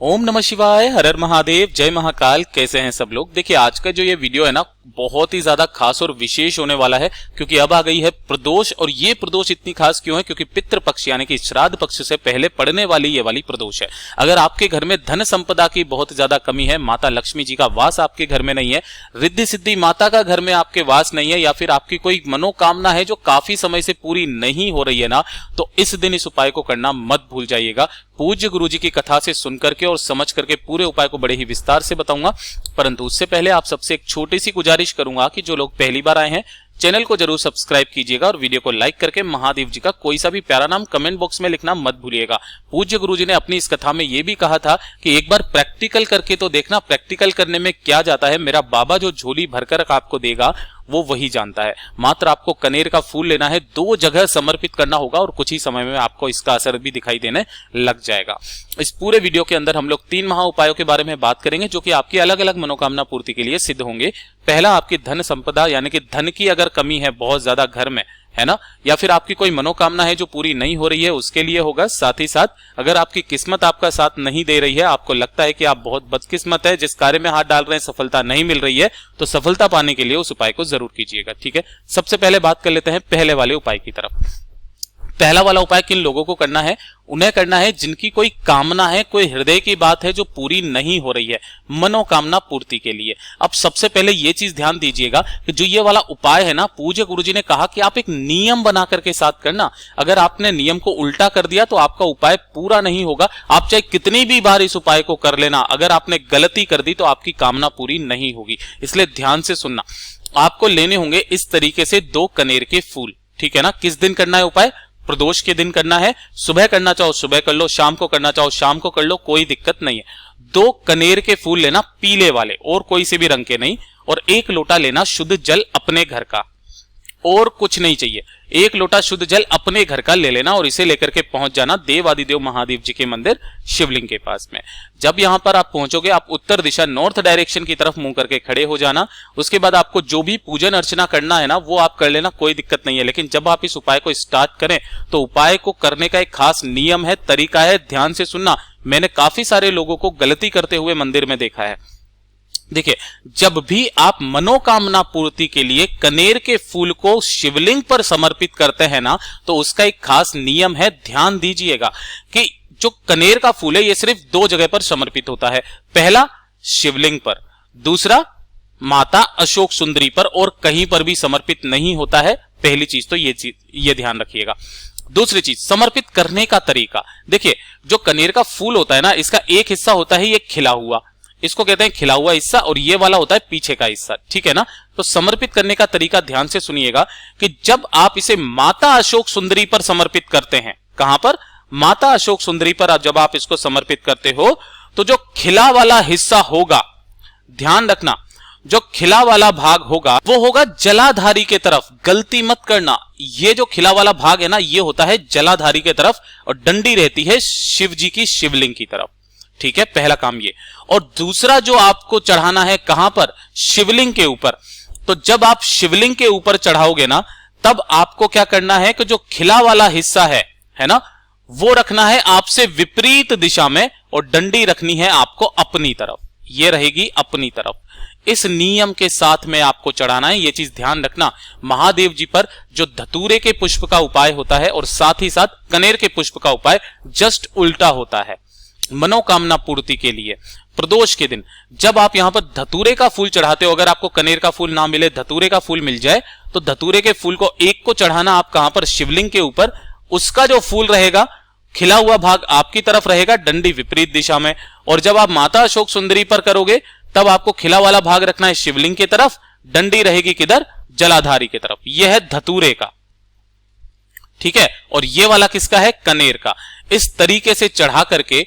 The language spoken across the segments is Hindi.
ओम नमः शिवाय, हर हर महादेव, जय महाकाल। कैसे हैं सब लोग। देखिए आज का जो ये वीडियो है ना बहुत ही ज्यादा खास और विशेष होने वाला है, क्योंकि अब आ गई है प्रदोष। और ये प्रदोष इतनी खास क्यों है, क्योंकि पितृ पक्ष यानी कि श्राद्ध पक्ष से पहले पड़ने वाली ये वाली प्रदोष है। अगर आपके घर में धन संपदा की बहुत ज्यादा कमी है, माता लक्ष्मी जी का वास आपके घर में नहीं है, रिद्धि सिद्धि माता का घर में आपके वास नहीं है, या फिर आपकी कोई मनोकामना है जो काफी समय से पूरी नहीं हो रही है ना, तो इस दिन इस उपाय को करना मत भूल जाइएगा। पूज्य गुरु जी की कथा से सुन करके और समझ करके पूरे उपाय को बड़े ही विस्तार से बताऊंगा। परंतु उससे पहले आप सबसे एक छोटी सी गुजारिश करूंगा कि जो लोग पहली बार आए हैं चैनल को जरूर सब्सक्राइब कीजिएगा और वीडियो को लाइक करके महादेव जी का कोई सा भी प्यारा नाम कमेंट बॉक्स में लिखना मत भूलिएगा। पूज्य गुरु जी ने अपनी इस कथा में यह भी कहा था कि एक बार प्रैक्टिकल करके तो देखना, प्रैक्टिकल करने में क्या जाता है, मेरा बाबा जो झोली भरकर आपको देगा वो वही जानता है। मात्र आपको कनेर का फूल लेना है, 2 जगह समर्पित करना होगा और कुछ ही समय में आपको इसका असर भी दिखाई देने लग जाएगा। इस पूरे वीडियो के अंदर हम लोग 3 महा उपायों के बारे में बात करेंगे जो कि आपकी अलग अलग मनोकामना पूर्ति के लिए सिद्ध होंगे। पहला, आपकी धन संपदा यानी कि धन की अगर कमी है बहुत ज्यादा घर में, है ना, या फिर आपकी कोई मनोकामना है जो पूरी नहीं हो रही है, उसके लिए होगा। साथ ही साथ अगर आपकी किस्मत आपका साथ नहीं दे रही है, आपको लगता है कि आप बहुत बदकिस्मत है, जिस कार्य में हाथ डाल रहे हैं सफलता नहीं मिल रही है, तो सफलता पाने के लिए उस उपाय को जरूर कीजिएगा। ठीक है, सबसे पहले बात कर लेते हैं पहले वाले उपाय की तरफ। पहला वाला उपाय किन लोगों को करना है, उन्हें करना है जिनकी कोई कामना है, कोई हृदय की बात है जो पूरी नहीं हो रही है, मनोकामना पूर्ति के लिए। अब सबसे पहले ये चीज ध्यान दीजिएगा कि जो ये वाला उपाय है ना, पूज्य गुरुजी ने कहा कि आप एक नियम बना करके साथ करना। अगर आपने नियम को उल्टा कर दिया तो आपका उपाय पूरा नहीं होगा। आप चाहे कितनी भी बार इस उपाय को कर लेना, अगर आपने गलती कर दी तो आपकी कामना पूरी नहीं होगी। इसलिए ध्यान से सुनना। आपको लेने होंगे इस तरीके से 2 कनेर के फूल। ठीक है ना। किस दिन करना है उपाय, प्रदोष के दिन करना है। सुबह करना चाहो सुबह कर लो, शाम को करना चाहो शाम को कर लो, कोई दिक्कत नहीं है। 2 कनेर के फूल लेना, पीले वाले, और कोई से भी रंग के नहीं। और 1 लोटा लेना शुद्ध जल अपने घर का, और कुछ नहीं चाहिए। 1 लोटा शुद्ध जल अपने घर का ले लेना और इसे लेकर के पहुंच जाना देवादिदेव महादेव जी के मंदिर शिवलिंग के पास में। जब यहां पर आप पहुंचोगे, आप उत्तर दिशा नॉर्थ डायरेक्शन की तरफ मुंह करके खड़े हो जाना। उसके बाद आपको जो भी पूजन अर्चना करना है ना वो आप कर लेना, कोई दिक्कत नहीं है। लेकिन जब आप इस उपाय को स्टार्ट करें तो उपाय को करने का एक खास नियम है, तरीका है, ध्यान से सुनना। मैंने काफी सारे लोगों को गलती करते हुए मंदिर में देखा है। देखिए, जब भी आप मनोकामना पूर्ति के लिए कनेर के फूल को शिवलिंग पर समर्पित करते हैं ना, तो उसका एक खास नियम है, ध्यान दीजिएगा कि जो कनेर का फूल है ये सिर्फ 2 जगह पर समर्पित होता है। पहला शिवलिंग पर, दूसरा माता अशोक सुंदरी पर, और कहीं पर भी समर्पित नहीं होता है। पहली चीज तो ये ध्यान रखिएगा। दूसरी चीज, समर्पित करने का तरीका। देखिए, जो कनेर का फूल होता है ना, इसका एक हिस्सा होता है ये खिला हुआ, इसको कहते हैं खिला हुआ हिस्सा, और ये वाला होता है पीछे का हिस्सा। ठीक है ना। तो समर्पित करने का तरीका ध्यान से सुनिएगा कि जब आप इसे माता अशोक सुंदरी पर समर्पित करते हैं, कहां पर, माता अशोक सुंदरी पर जब आप इसको समर्पित करते हो, तो जो खिला वाला हिस्सा होगा, ध्यान रखना, जो खिला वाला भाग होगा वो होगा जलाधारी के तरफ। गलती मत करना, ये जो खिला वाला भाग है ना ये होता है जलाधारी के तरफ, और डंडी रहती है शिव जी की शिवलिंग की तरफ। ठीक है, पहला काम ये। और दूसरा जो आपको चढ़ाना है कहां पर, शिवलिंग के ऊपर। तो जब आप शिवलिंग के ऊपर चढ़ाओगे ना, तब आपको क्या करना है कि जो खिला वाला हिस्सा है ना, वो रखना है आपसे विपरीत दिशा में, और डंडी रखनी है आपको अपनी तरफ, ये रहेगी अपनी तरफ। इस नियम के साथ में आपको चढ़ाना है, ये चीज ध्यान रखना। महादेव जी पर जो धतूरे के पुष्प का उपाय होता है और साथ ही साथ कनेर के पुष्प का उपाय जस्ट उल्टा होता है। मनोकामना पूर्ति के लिए प्रदोष के दिन जब आप यहां पर धतूरे का फूल चढ़ाते हो, अगर आपको कनेर का फूल ना मिले, धतूरे का फूल मिल जाए, तो धतूरे के फूल को एक को चढ़ाना आप कहां पर, शिवलिंग के ऊपर। उसका जो फूल रहेगा, खिला हुआ भाग आपकी तरफ रहेगा, डंडी विपरीत दिशा में। और जब आप माता अशोक सुंदरी पर करोगे, तब आपको खिला वाला भाग रखना है शिवलिंग की तरफ, डंडी रहेगी किधर, जलाधारी की तरफ। यह है धतूरे का। ठीक है, और यह वाला किसका है, कनेर का। इस तरीके से चढ़ा करके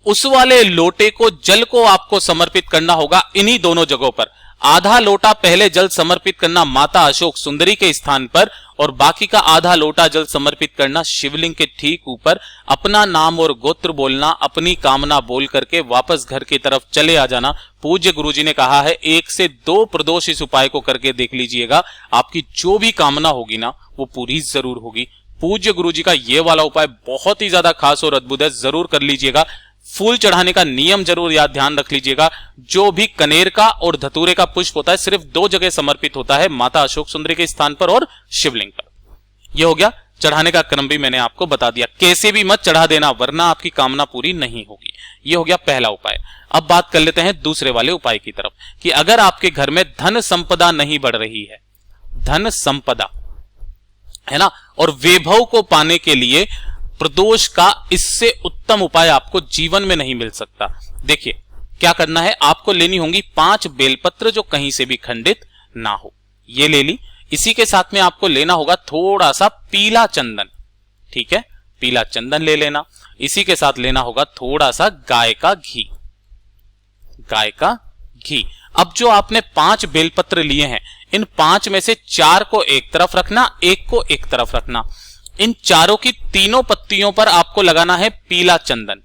उस वाले लोटे को, जल को आपको समर्पित करना होगा इन्हीं दोनों जगहों पर। आधा लोटा पहले जल समर्पित करना माता अशोक सुंदरी के स्थान पर, और बाकी का आधा लोटा जल समर्पित करना शिवलिंग के ठीक ऊपर। अपना नाम और गोत्र बोलना, अपनी कामना बोल करके वापस घर की तरफ चले आ जाना। पूज्य गुरुजी ने कहा है 1 से 2 प्रदोष इस उपाय को करके देख लीजिएगा, आपकी जो भी कामना होगी ना वो पूरी जरूर होगी। पूज्य गुरुजी का ये वाला उपाय बहुत ही ज्यादा खास और अद्भुत है, जरूर कर लीजिएगा। फूल चढ़ाने का नियम जरूर याद ध्यान रख लीजिएगा। जो भी कनेर का और धतूरे का पुष्प होता है सिर्फ 2 जगह समर्पित होता है, माता अशोक सुंदरी के स्थान पर और शिवलिंग पर। यह हो गया। चढ़ाने का क्रम भी मैंने आपको बता दिया, कैसे भी मत चढ़ा देना वरना आपकी कामना पूरी नहीं होगी। यह हो गया पहला उपाय। अब बात कर लेते हैं दूसरे वाले उपाय की तरफ कि अगर आपके घर में धन संपदा नहीं बढ़ रही है, धन संपदा है ना, और वैभव को पाने के लिए प्रदोष का इससे उत्तम उपाय आपको जीवन में नहीं मिल सकता। देखिए क्या करना है, आपको लेनी होंगी 5 बेलपत्र जो कहीं से भी खंडित ना हो, ये ले ली। इसी के साथ में आपको लेना होगा थोड़ा सा पीला चंदन, ठीक है, पीला चंदन ले लेना। इसी के साथ लेना होगा थोड़ा सा गाय का घी, गाय का घी। अब जो आपने 5 बेलपत्र लिए हैं, इन 5 में से 4 को एक तरफ रखना, 1 को एक तरफ रखना। इन चारों की तीनों पत्तियों पर आपको लगाना है पीला चंदन,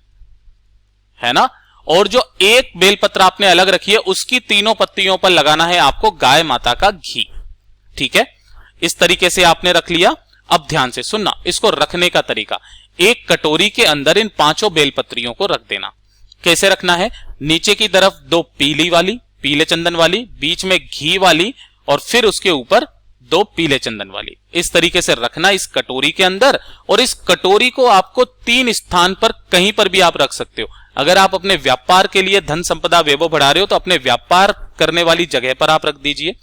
है ना, और जो एक बेलपत्र आपने अलग रखी है उसकी तीनों पत्तियों पर लगाना है आपको गाय माता का घी, ठीक है। इस तरीके से आपने रख लिया। अब ध्यान से सुनना इसको रखने का तरीका। एक कटोरी के अंदर इन 5 बेलपत्रियों को रख देना। कैसे रखना है, नीचे की तरफ 2 पीली वाली, पीले चंदन वाली, बीच में घी वाली और फिर उसके ऊपर 2 पीले चंदन वाली। इस तरीके से रखना इस कटोरी के अंदर। और इस कटोरी को आपको 3 स्थान पर कहीं पर भी आप रख सकते हो। अगर आप अपने व्यापार के लिए धन संपदा वैभव बढ़ा रहे हो तो अपने व्यापार करने वाली जगह पर आप रख दीजिए।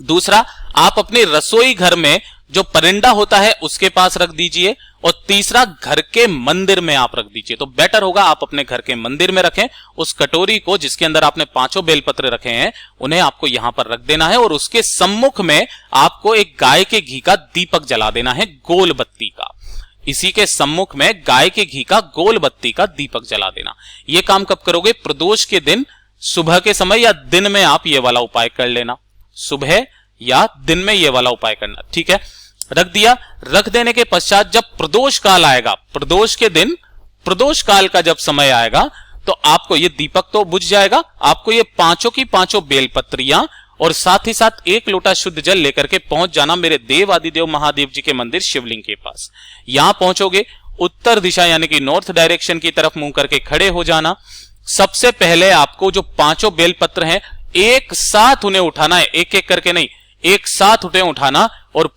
दूसरा, आप अपने रसोई घर में जो परिंदा होता है उसके पास रख दीजिए। और तीसरा, घर के मंदिर में आप रख दीजिए। तो बेटर होगा आप अपने घर के मंदिर में रखें उस कटोरी को जिसके अंदर आपने 5 बेलपत्र रखे हैं, उन्हें आपको यहां पर रख देना है। और उसके सम्मुख में आपको एक गाय के घी का दीपक जला देना है, गोल बत्ती का। इसी के सम्मुख में गाय के घी का गोल बत्ती का दीपक जला देना। यह काम कब करोगे, प्रदोष के दिन सुबह के समय या दिन में आप ये वाला उपाय कर लेना, सुबह या दिन में ये वाला उपाय करना, ठीक है। रख दिया। रख देने के पश्चात जब प्रदोष काल आएगा, प्रदोष के दिन प्रदोष काल का जब समय आएगा तो आपको ये दीपक तो बुझ जाएगा, आपको ये 5 की 5 बेलपत्रियां और साथ ही साथ 1 लोटा शुद्ध जल लेकर के पहुंच जाना मेरे देव आदिदेव महादेव जी के मंदिर शिवलिंग के पास। यहां पहुंचोगे, उत्तर दिशा यानी कि नॉर्थ डायरेक्शन की तरफ मुंह करके खड़े हो जाना। सबसे पहले आपको जो 5 बेलपत्र हैं एक साथ उन्हें उठाना है, एक एक करके नहीं, एक साथ उन्हें उठाना और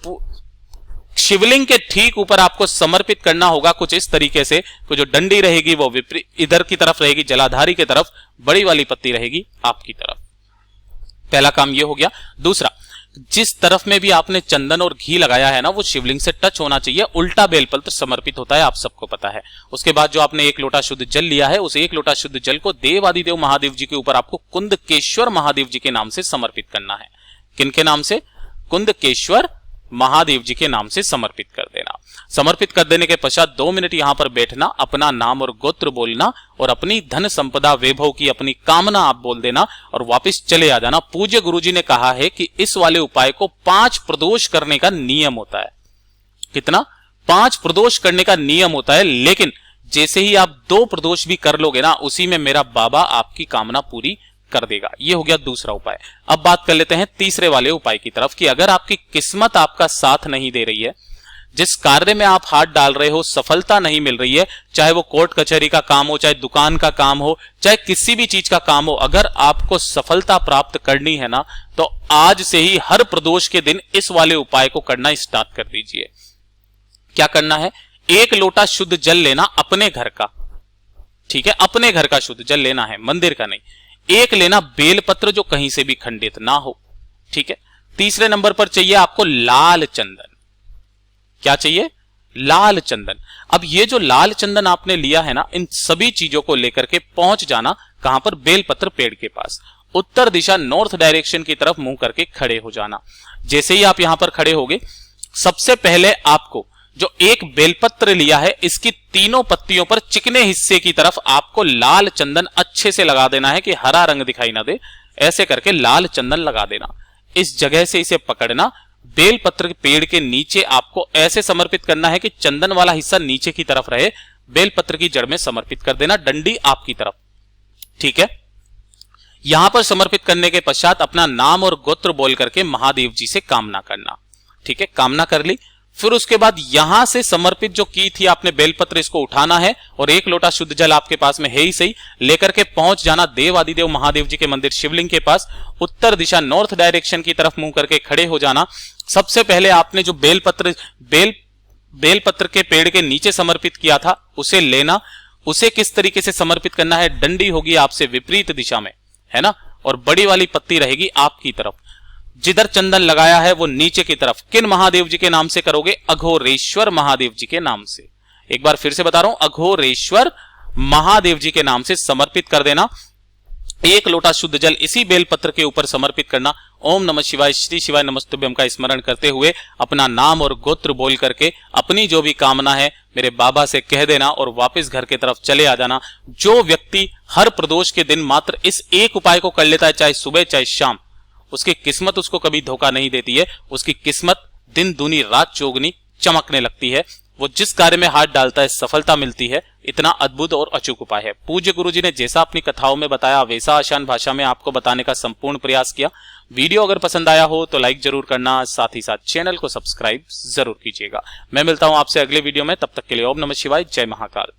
शिवलिंग के ठीक ऊपर आपको समर्पित करना होगा कुछ इस तरीके से कि जो डंडी रहेगी वो विपरीत इधर की तरफ रहेगी, जलाधारी की तरफ, बड़ी वाली पत्ती रहेगी आपकी तरफ। पहला काम ये हो गया। दूसरा, जिस तरफ में भी आपने चंदन और घी लगाया है ना वो शिवलिंग से टच होना चाहिए, उल्टा बेलपत्र समर्पित होता है, आप सबको पता है। उसके बाद जो आपने 1 लोटा शुद्ध जल लिया है उस 1 लोटा शुद्ध जल को देव आदिदेव महादेव जी के ऊपर आपको कुंदकेश्वर महादेव जी के नाम से समर्पित करना है। किनके नाम से, कुंदकेश्वर महादेव जी के नाम से समर्पित कर देना। समर्पित कर देने के पश्चात 2 मिनट यहां पर बैठना, अपना नाम और गोत्र बोलना और अपनी धन संपदा वैभव की अपनी कामना आप बोल देना और वापस चले आ जाना। पूज्य गुरुजी ने कहा है कि इस वाले उपाय को 5 प्रदोष करने का नियम होता है। कितना, 5 प्रदोष करने का नियम होता है। लेकिन जैसे ही आप 2 प्रदोष भी कर लोगे ना, उसी में मेरा बाबा आपकी कामना पूरी कर देगा। ये हो गया दूसरा उपाय। अब बात कर लेते हैं तीसरे वाले उपाय की तरफ कि अगर आपकी किस्मत आपका साथ नहीं दे रही है, जिस कार्य में आप हाथ डाल रहे हो सफलता नहीं मिल रही है, चाहे वो कोर्ट कचहरी का काम हो, चाहे दुकान का काम हो, चाहे किसी भी चीज का काम हो, अगर आपको सफलता प्राप्त करनी है ना तो आज से ही हर प्रदोष के दिन इस वाले उपाय को करना स्टार्ट कर दीजिए। क्या करना है, 1 लोटा शुद्ध जल लेना अपने घर का, ठीक है, अपने घर का शुद्ध जल लेना है, मंदिर का नहीं। 1 लेना बेलपत्र जो कहीं से भी खंडित ना हो, ठीक है। तीसरे नंबर पर चाहिए आपको लाल चंदन। क्या चाहिए, लाल चंदन। अब ये जो लाल चंदन आपने लिया है ना, इन सभी चीजों को लेकर के पहुंच जाना कहां पर, बेलपत्र पेड़ के पास, उत्तर दिशा नॉर्थ डायरेक्शन की तरफ मुंह करके खड़े हो जाना। जैसे ही आप यहां पर खड़े होगे, सबसे पहले आपको जो 1 बेलपत्र लिया है इसकी तीनों पत्तियों पर चिकने हिस्से की तरफ आपको लाल चंदन अच्छे से लगा देना है कि हरा रंग दिखाई ना दे, ऐसे करके लाल चंदन लगा देना। इस जगह से इसे पकड़ना, बेलपत्र के पेड़ के नीचे आपको ऐसे समर्पित करना है कि चंदन वाला हिस्सा नीचे की तरफ रहे, बेलपत्र की जड़ में समर्पित कर देना, डंडी आपकी तरफ, ठीक है। यहां पर समर्पित करने के पश्चात अपना नाम और गोत्र बोल करके महादेव जी से कामना करना, ठीक है। कामना कर ली, फिर उसके बाद यहां से समर्पित जो की थी आपने बेलपत्र, इसको उठाना है और 1 लोटा शुद्ध जल आपके पास में है ही सही, लेकर के पहुंच जाना देव आदिदेव महादेव जी के मंदिर शिवलिंग के पास। उत्तर दिशा नॉर्थ डायरेक्शन की तरफ मुंह करके खड़े हो जाना। सबसे पहले आपने जो बेलपत्र के पेड़ के नीचे समर्पित किया था उसे लेना। उसे किस तरीके से समर्पित करना है, डंडी होगी आपसे विपरीत दिशा में, है ना, और बड़ी वाली पत्ती रहेगी आपकी तरफ। जिधर चंदन लगाया है वो नीचे की तरफ। किन महादेव जी के नाम से करोगे? अघोरेश्वर महादेव जी के नाम से। एक बार फिर से बता रहा हूं, अघोरेश्वर महादेव जी के नाम से समर्पित कर देना। 1 लोटा शुद्ध जल इसी बेलपत्र के ऊपर समर्पित करना। ओम नमः शिवाय, श्री शिवाय नमस्तुभ्यम का स्मरण करते हुए अपना नाम और गोत्र बोल करके अपनी जो भी कामना है मेरे बाबा से कह देना और वापस घर की तरफ चले आ जाना। जो व्यक्ति हर प्रदोष के दिन मात्र इस एक उपाय को कर लेता है, चाहे सुबह चाहे शाम, उसकी किस्मत उसको कभी धोखा नहीं देती है। उसकी किस्मत दिन दूनी रात चौगुनी चमकने लगती है। वो जिस कार्य में हाथ डालता है सफलता मिलती है। इतना अद्भुत और अचूक उपाय है। पूज्य गुरु जी ने जैसा अपनी कथाओं में बताया वैसा आसान भाषा में आपको बताने का संपूर्ण प्रयास किया। वीडियो अगर पसंद आया हो तो लाइक जरूर करना, साथ ही साथ चैनल को सब्सक्राइब जरूर कीजिएगा। मैं मिलता हूं आपसे अगले वीडियो में, तब तक के लिए ओम नमः शिवाय, जय महाकाल।